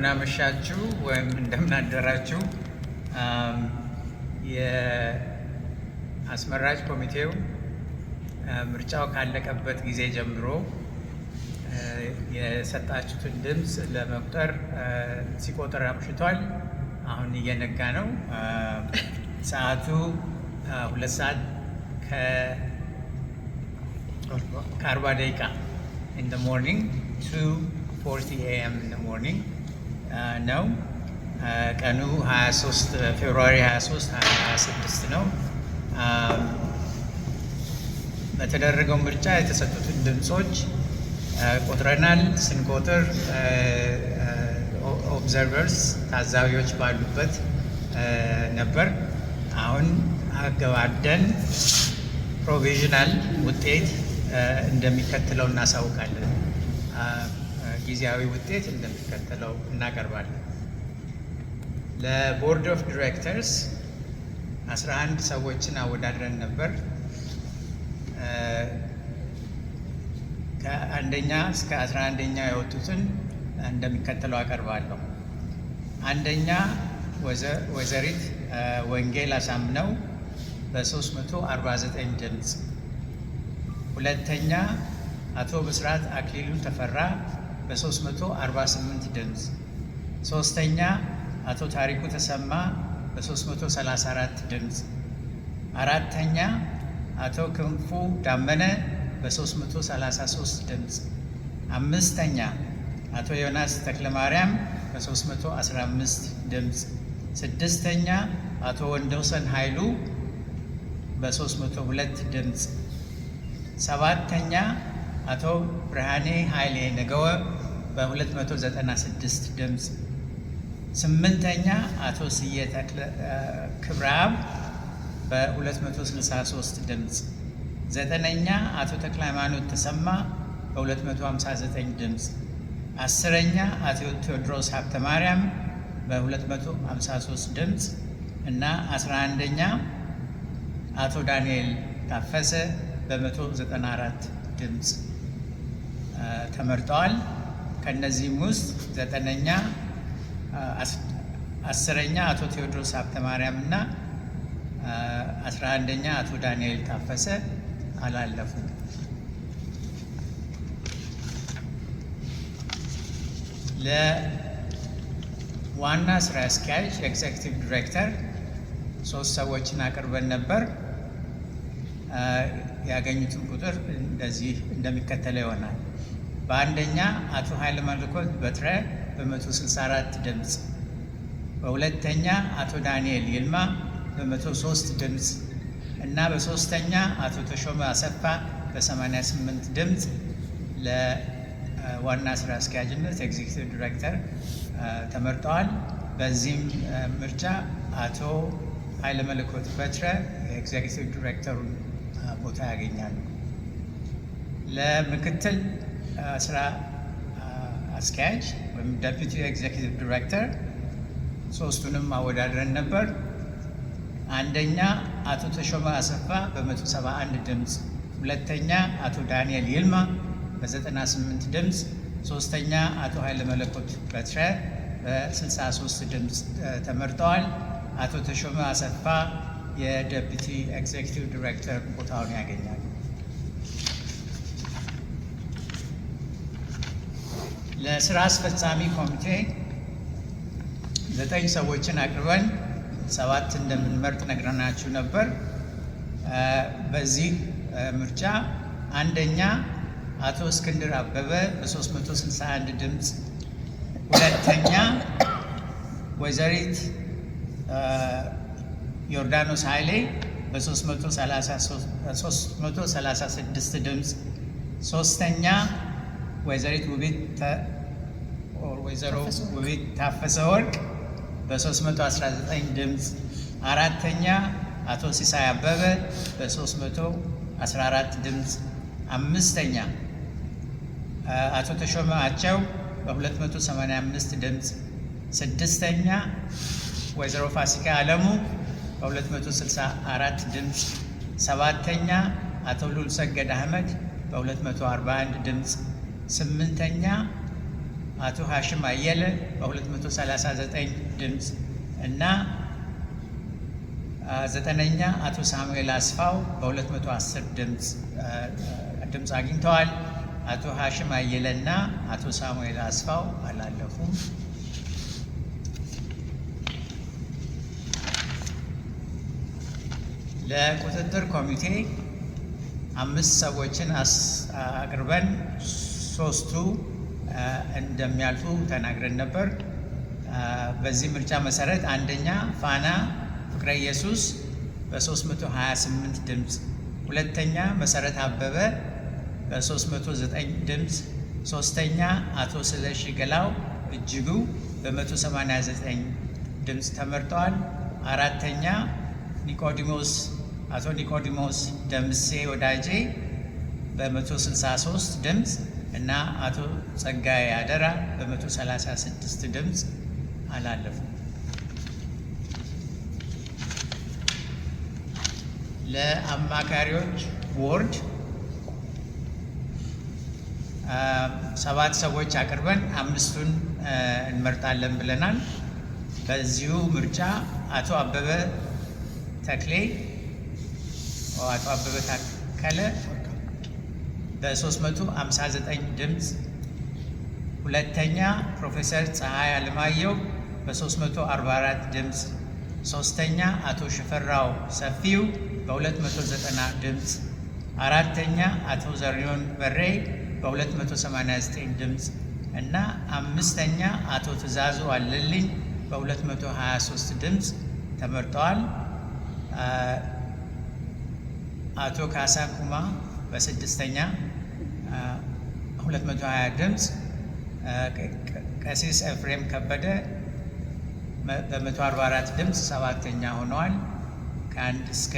ናመሻችሁ ወይም እንደምን አደራችሁ። የአስመራጭ ኮሚቴው ምርጫው ካለቀበት ጊዜ ጀምሮ የሰጣችሁትን ድምፅ ለመቁጠር ሲቆጥር አምሽቷል። አሁን እየነጋ ነው። ሰዓቱ 2 ሰዓት ከ40 ደቂቃ in the morning 2:40 a.m. in the morning ነው። ቀኑ 23 ፌብሩዋሪ 23 2026 ነው። በተደረገው ምርጫ የተሰጡትን ድምጾች ቆጥረናል። ስንቆጥር ኦብዘርቨርስ ታዛቢዎች ባሉበት ነበር። አሁን አገባደን ፕሮቪዥናል ውጤት እንደሚከተለው እናሳውቃለን። ጊዜያዊ ውጤት እንደሚከተለው እናቀርባለን። ለቦርድ ኦፍ ዲሬክተርስ 11 ሰዎችን አወዳድረን ነበር። ከአንደኛ እስከ 11ኛ የወጡትን እንደሚከተለው አቀርባለሁ። አንደኛ ወይዘሪት ወንጌል አሳምነው በ349 ድምፅ። ሁለተኛ አቶ ብስራት አክሊሉ ተፈራ በ348 ድምፅ። ሶስተኛ አቶ ታሪኩ ተሰማ በ334 ድምፅ። አራተኛ አቶ ክንፉ ዳመነ በ333 ድምፅ። አምስተኛ አቶ ዮናስ ተክለማርያም በ315 ድምፅ። ስድስተኛ አቶ ወንደውሰን ኃይሉ በ302 ድምፅ። ሰባተኛ አቶ ብርሃኔ ኃይሌ ነገወ በ296 ድምፅ። ስምንተኛ አቶ ስዬ ክብረአብ በ263 ድምፅ። ዘጠነኛ አቶ ተክለ ሃይማኖት ተሰማ በ259 ድምፅ። አስረኛ አቶ ቴዎድሮስ ሀብተ ማርያም በ253 ድምፅ እና 11ኛ አቶ ዳንኤል ታፈሰ በ194 ድምፅ ተመርጠዋል። ከነዚህም ውስጥ 9ኛ 10ኛ አቶ ቴዎድሮስ ሀብተ ማርያም እና 11ኛ አቶ ዳንኤል ታፈሰ አላለፉም። ለዋና ስራ አስኪያጅ ኤግዜክቲቭ ዲሬክተር 3 ሰዎችን አቅርበን ነበር። ያገኙትን ቁጥር እንደዚህ እንደሚከተለው ይሆናል። በአንደኛ አቶ ኃይለ መለኮት በትረ በ164 ድምፅ። በሁለተኛ አቶ ዳንኤል ይልማ በ103 ድምፅ እና በሶስተኛ አቶ ተሾመ አሰፋ በ88 ድምፅ ለዋና ስራ አስኪያጅነት ኤግዜክቲቭ ዲሬክተር ተመርጠዋል። በዚህም ምርጫ አቶ ኃይለ መለኮት በትረ የኤግዜክቲቭ ዲሬክተሩን ቦታ ያገኛሉ። ለምክትል ስራ አስኪያጅ ወይም ዴፒቲ ኤግዜክቲቭ ዲሬክተር 3ቱንም አወዳድረን ነበር። አንደኛ አቶ ተሾመ አሰፋ በ171 ድምፅ፣ ሁለተኛ አቶ ዳንኤል ይልማ በ98 ድምፅ፣ ሶስተኛ አቶ ኃይለ መለኮት በትረ በ63 ድምፅ ተመርጠዋል። አቶ ተሾመ አሰፋ የዴፒቲ ኤግዜክቲቭ ዲሬክተር ቦታውን ያገኛሉ። ለስራ አስፈጻሚ ኮሚቴ 9 ሰዎችን አቅርበን 7 እንደምንመርጥ ነግረናችሁ ነበር። በዚህ ምርጫ አንደኛ አቶ እስክንድር አበበ በ361 ድምፅ፣ ሁለተኛ ወይዘሪት ዮርዳኖስ ኃይሌ በ336 ድምፅ፣ ሶስተኛ ወይዘሪት ወይዘሮ ውቢት ታፈሰ ወርቅ በ319 ድምፅ፣ አራተኛ አቶ ሲሳይ አበበ በ314 ድምፅ፣ አምስተኛ አቶ ተሾመ አቸው በ285 ድምፅ፣ ስድስተኛ ወይዘሮ ፋሲካ አለሙ በ264 ድምፅ፣ ሰባተኛ አቶ ሉል ሰገድ አህመድ በ241 ድምፅ፣ ስምንተኛ አቶ ሀሽም አየለ በ239 ድምፅ እና 9ኛ አቶ ሳሙኤል አስፋው በ210 ድምፅ አግኝተዋል። አቶ ሀሽም አየለ እና አቶ ሳሙኤል አስፋው አላለፉም። ለቁጥጥር ኮሚቴ 5 ሰዎችን አቅርበን 3ቱ እንደሚያልፉ ተናግረን ነበር። በዚህ ምርጫ መሰረት አንደኛ ፋና ፍቅረ ኢየሱስ በ328 ድምፅ፣ ሁለተኛ መሰረት አበበ በ309 ድምፅ፣ ሶስተኛ አቶ ስለሺ ገላው እጅጉ በ189 ድምፅ ተመርጠዋል። አራተኛ አቶ ኒቆዲሞስ ደምሴ ወዳጄ በ163 ድምፅ እና አቶ ጸጋዬ አደራ በ136 ድምፅ አላለፉም። ለአማካሪዎች ቦርድ 7 ሰዎች አቅርበን 5ቱን እንመርጣለን ብለናል። በዚሁ ምርጫ አቶ አበበ ተክሌ ታከለ በ359 ድምፅ፣ ሁለተኛ ፕሮፌሰር ፀሐይ አለማየሁ በ344 ድምፅ፣ ሶስተኛ አቶ ሽፈራው ሰፊው በ290 ድምፅ፣ አራተኛ አቶ ዘሪሁን በሬ በ289 ድምፅ እና አምስተኛ አቶ ትእዛዙ አለልኝ በ223 ድምፅ ተመርጠዋል። አቶ ካሳ ኩማ በ6ኛ 220 ድምፅ፣ ቀሲስ ኤፍሬም ከበደ በ144 ድምፅ 7ኛ ሆነዋል። ከ1 እስከ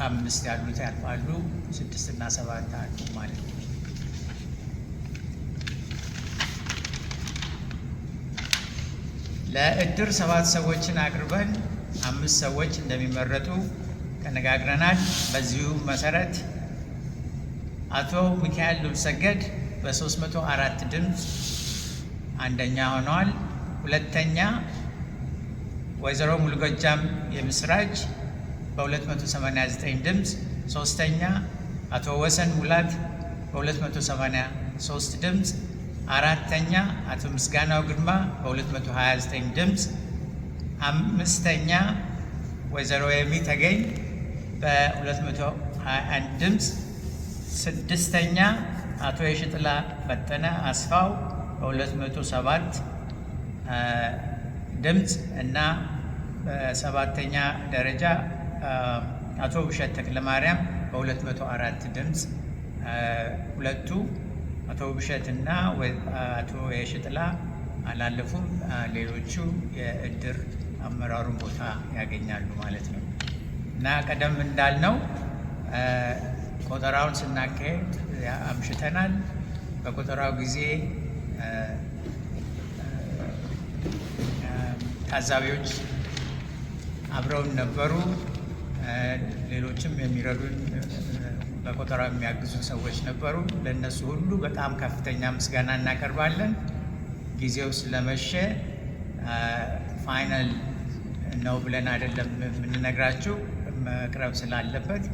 5 ያሉት ያልፋሉ፣ 6 እና 7 አሉ ማለት ነው። ለእድር 7 ሰዎችን አቅርበን 5 ሰዎች እንደሚመረጡ ተነጋግረናል። በዚሁ መሰረት አቶ ሚካኤል ሉልሰገድ በ304 ድምፅ አንደኛ ሆነዋል። ሁለተኛ ወይዘሮ ሙሉጎጃም የምስራች በ289 ድምፅ፣ ሶስተኛ አቶ ወሰን ሙላት በ283 ድምፅ፣ አራተኛ አቶ ምስጋናው ግርማ በ229 ድምፅ፣ አምስተኛ ወይዘሮ የሚ ተገኝ በ221 ድምፅ፣ ስድስተኛ አቶ የሽጥላ ፈጠነ አስፋው በ207 ድምፅ እና በ7ኛ ደረጃ አቶ ብሸት ተክለማርያም በ204 ድምፅ። ሁለቱ አቶ ብሸት እና አቶ የሽጥላ አላለፉም። ሌሎቹ የእድር አመራሩን ቦታ ያገኛሉ ማለት ነው እና ቀደም እንዳልነው ቆጠራውን ስናካሄድ አምሽተናል። በቆጠራው ጊዜ ታዛቢዎች አብረውን ነበሩ። ሌሎችም የሚረዱን በቆጠራው የሚያግዙ ሰዎች ነበሩ። ለእነሱ ሁሉ በጣም ከፍተኛ ምስጋና እናቀርባለን። ጊዜው ስለመሸ ፋይናል ነው ብለን አይደለም የምንነግራችሁ፣ መቅረብ ስላለበት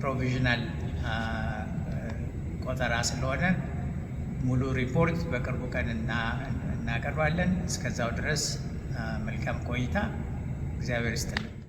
ፕሮቪዥናል ቆጠራ ስለሆነ ሙሉ ሪፖርት በቅርቡ ቀን እናቀርባለን። እስከዛው ድረስ መልካም ቆይታ። እግዚአብሔር ይስጥልን።